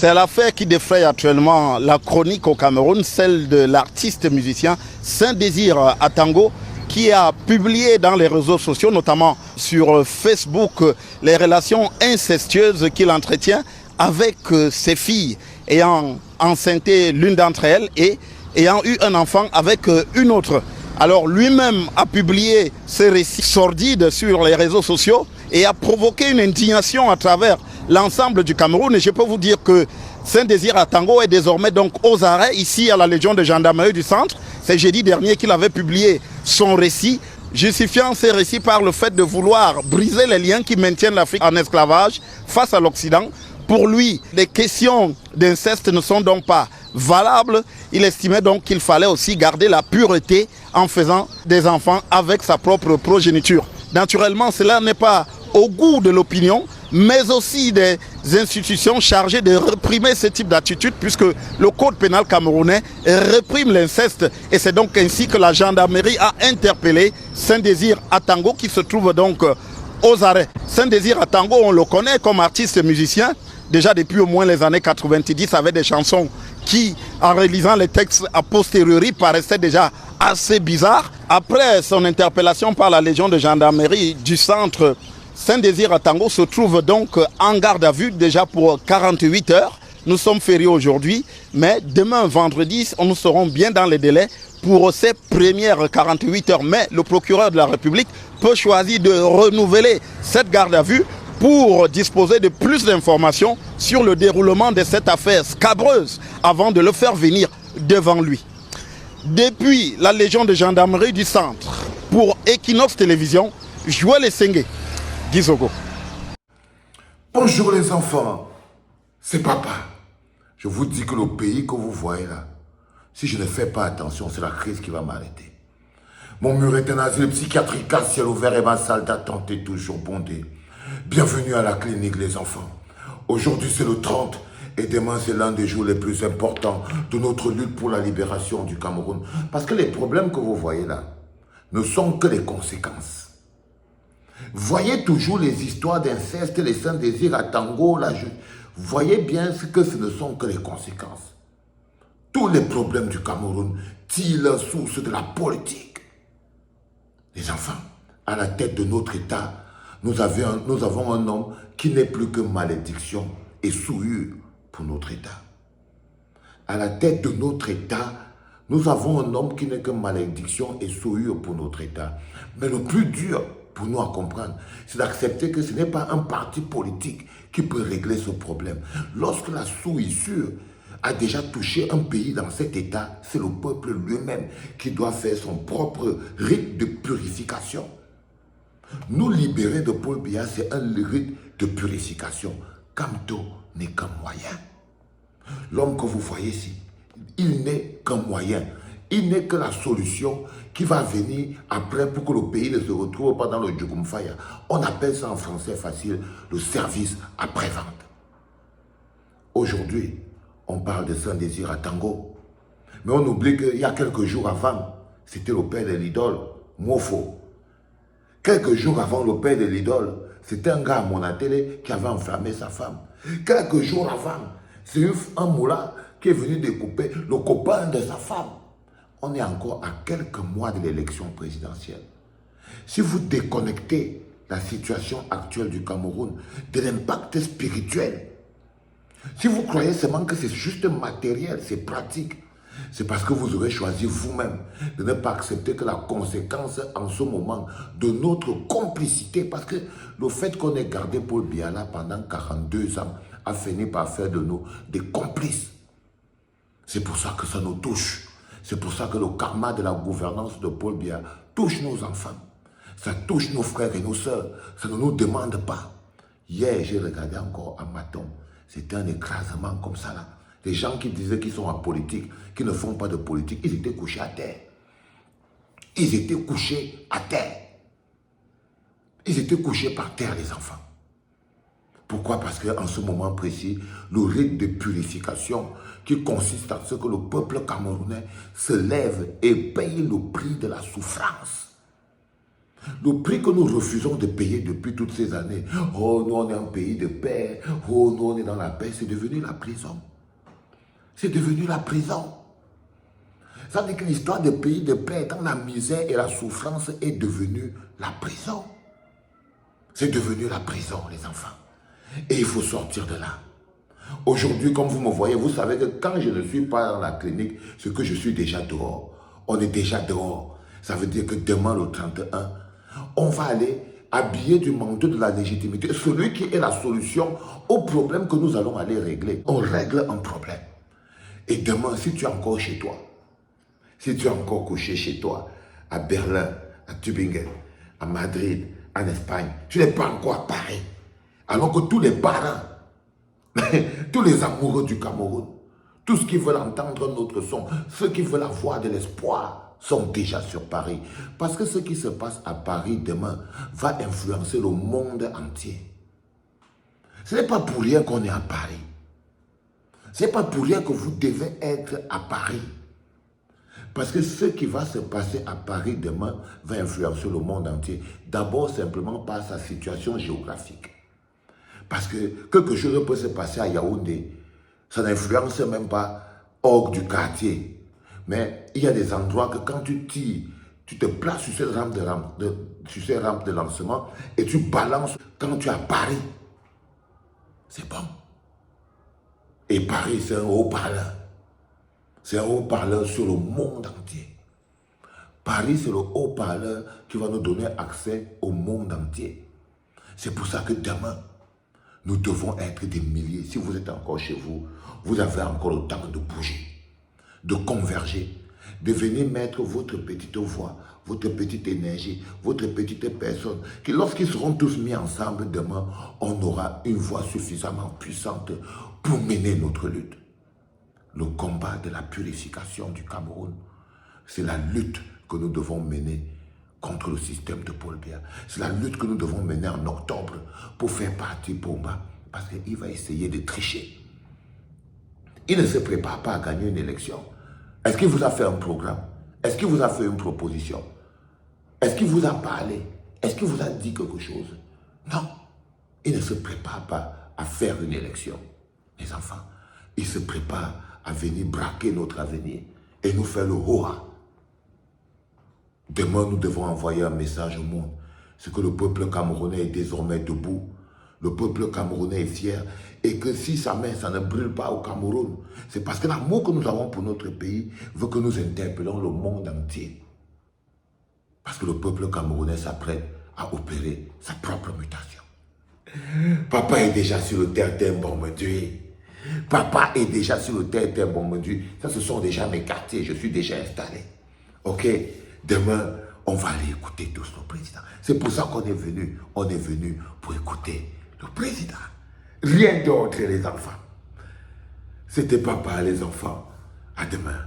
C'est l'affaire qui défraye actuellement la chronique au Cameroun, celle de l'artiste musicien Saint-Désir Atango, qui a publié dans les réseaux sociaux, notamment sur Facebook, les relations incestueuses qu'il entretient avec ses filles, ayant enceinté l'une d'entre elles et ayant eu un enfant avec une autre. Alors lui-même a publié ces récits sordides sur les réseaux sociaux et a provoqué une indignation à travers l'ensemble du Cameroun. Et je peux vous dire que Saint-Désir Atango est désormais donc aux arrêts ici à la Légion de gendarmerie du centre. C'est jeudi dernier qu'il avait publié son récit, justifiant ces récits par le fait de vouloir briser les liens qui maintiennent l'Afrique en esclavage face à l'Occident. Pour lui, les questions d'inceste ne sont donc pas valables. Il estimait donc qu'il fallait aussi garder la pureté en faisant des enfants avec sa propre progéniture. Naturellement, cela n'est pas au goût de l'opinion, mais aussi des institutions chargées de réprimer ce type d'attitude, puisque le code pénal camerounais réprime l'inceste. Et c'est donc ainsi que la gendarmerie a interpellé Saint-Désir Atango, qui se trouve donc aux arrêts. Saint-Désir Atango, on le connaît comme artiste musicien, déjà depuis au moins les années 90, avec des chansons qui, en réalisant les textes a posteriori, paraissaient déjà assez bizarres. Après son interpellation par la Légion de gendarmerie du centre, Saint-Désir Atango se trouve donc en garde à vue déjà pour 48 heures. Nous sommes fériés aujourd'hui, mais demain vendredi, nous serons bien dans les délais pour ces premières 48 heures. Mais le procureur de la République peut choisir de renouveler cette garde à vue pour disposer de plus d'informations sur le déroulement de cette affaire scabreuse avant de le faire venir devant lui. Depuis la Légion de gendarmerie du centre, pour Equinox Télévision, Joël Essengue, Gizogo. Bonjour les enfants, c'est papa. Je vous dis que le pays que vous voyez là, si je ne fais pas attention, c'est la crise qui va m'arrêter. Mon mur est un asile psychiatrique à ciel ouvert et ma salle d'attente est toujours bondée. Bienvenue à la clinique les enfants. Aujourd'hui c'est le 30 et demain c'est l'un des jours les plus importants de notre lutte pour la libération du Cameroun. Parce que les problèmes que vous voyez là ne sont que les conséquences. Voyez toujours les histoires d'inceste, les Saint-Désir Atango, voyez bien que ce ne sont que les conséquences. Tous les problèmes du Cameroun tirent la source de la politique. Les enfants, à la tête de notre État, nous avons un homme qui n'est plus que malédiction et souillure pour notre État. À la tête de notre État, nous avons un homme qui n'est que malédiction et souillure pour notre État. Mais le plus dur pour nous à comprendre, c'est d'accepter que ce n'est pas un parti politique qui peut régler ce problème. Lorsque la souillure a déjà touché un pays dans cet état, c'est le peuple lui-même qui doit faire son propre rite de purification. Nous libérer de Paul Biya, c'est un rite de purification. Kamto n'est qu'un moyen. L'homme que vous voyez ici, il n'est qu'un moyen. Il n'est que la solution qui va venir après pour que le pays ne se retrouve pas dans le Djugumfaya. On appelle ça en français facile le service après-vente. Aujourd'hui, on parle de Saint-Désir Atango. Mais on oublie qu'il y a quelques jours avant, c'était le père de l'idole, Mofo. Quelques jours avant le père de l'idole, c'était un gars à Monatélé qui avait enfermé sa femme. Quelques jours avant, c'est un moulin qui est venu découper le copain de sa femme. On est encore à quelques mois de l'élection présidentielle. Si vous déconnectez la situation actuelle du Cameroun de l'impact spirituel, si vous croyez seulement que c'est juste matériel, c'est pratique, c'est parce que vous aurez choisi vous-même de ne pas accepter que la conséquence en ce moment de notre complicité, parce que le fait qu'on ait gardé Paul Biya là pendant 42 ans a fini par faire de nous des complices. C'est pour ça que ça nous touche. C'est pour ça que le karma de la gouvernance de Paul Biya touche nos enfants. Ça touche nos frères et nos sœurs. Ça ne nous demande pas. Hier, j'ai regardé encore à Maton. C'était un écrasement comme ça là. Les gens qui disaient qu'ils sont en politique, qui ne font pas de politique, ils étaient couchés à terre. Ils étaient couchés à terre. Ils étaient couchés par terre, les enfants. Pourquoi? Parce qu'en ce moment précis, le rite de purification qui consiste à ce que le peuple camerounais se lève et paye le prix de la souffrance. Le prix que nous refusons de payer depuis toutes ces années. Oh, nous on est un pays de paix. Oh, nous on est dans la paix. C'est devenu la prison. C'est devenu la prison. Ça veut dire que l'histoire de pays de paix, quand la misère et la souffrance est devenue la prison. C'est devenu la prison, les enfants. Et il faut sortir de là. Aujourd'hui, comme vous me voyez, vous savez que quand je ne suis pas dans la clinique, c'est que je suis déjà dehors. On est déjà dehors. Ça veut dire que demain, le 31, on va aller habiller du manteau de la légitimité. Celui qui est la solution au problème que nous allons aller régler. On règle un problème. Et demain, si tu es encore chez toi, si tu es encore couché chez toi, à Berlin, à Tübingen, à Madrid, en Espagne, tu n'es pas encore à Paris. Alors que tous les parents, tous les amoureux du Cameroun, tous ceux qui veulent entendre notre son, ceux qui veulent avoir de l'espoir, sont déjà sur Paris. Parce que ce qui se passe à Paris demain va influencer le monde entier. Ce n'est pas pour rien qu'on est à Paris. Ce n'est pas pour rien que vous devez être à Paris. Parce que ce qui va se passer à Paris demain va influencer le monde entier. D'abord simplement par sa situation géographique. Parce que quelque chose peut se passer à Yaoundé, ça n'influence même pas hors du quartier. Mais il y a des endroits que quand tu tires, tu te places sur cette rampe de lancement et tu balances quand tu es à Paris. C'est bon. Et Paris, c'est un haut-parleur. C'est un haut-parleur sur le monde entier. Paris, c'est le haut-parleur qui va nous donner accès au monde entier. C'est pour ça que demain, nous devons être des milliers. Si vous êtes encore chez vous, vous avez encore le temps de bouger, de converger, de venir mettre votre petite voix, votre petite énergie, votre petite personne, que lorsqu'ils seront tous mis ensemble demain, on aura une voix suffisamment puissante pour mener notre lutte. Le combat de la purification du Cameroun, c'est la lutte que nous devons mener contre le système de Paul Biya. C'est la lutte que nous devons mener en octobre pour faire partie Pomba, parce qu'il va essayer de tricher. Il ne se prépare pas à gagner une élection. Est-ce qu'il vous a fait un programme? Est-ce qu'il vous a fait une proposition? Est-ce qu'il vous a parlé? Est-ce qu'il vous a dit quelque chose? Non. Il ne se prépare pas à faire une élection. Les enfants, il se prépare à venir braquer notre avenir et nous faire le hoa. Demain, nous devons envoyer un message au monde. C'est que le peuple camerounais est désormais debout. Le peuple camerounais est fier. Et que si sa main, ça ne brûle pas au Cameroun, c'est parce que l'amour que nous avons pour notre pays veut que nous interpellons le monde entier. Parce que le peuple camerounais s'apprête à opérer sa propre mutation. Papa est déjà sur le terre Bombardier. Papa est déjà sur le terre Bombardier. Ça, ce sont déjà mes quartiers. Je suis déjà installé. Ok? Demain, on va aller écouter tous nos présidents. C'est pour ça qu'on est venu. On est venu pour écouter le président. Rien d'autre, les enfants. C'était papa, les enfants. À demain.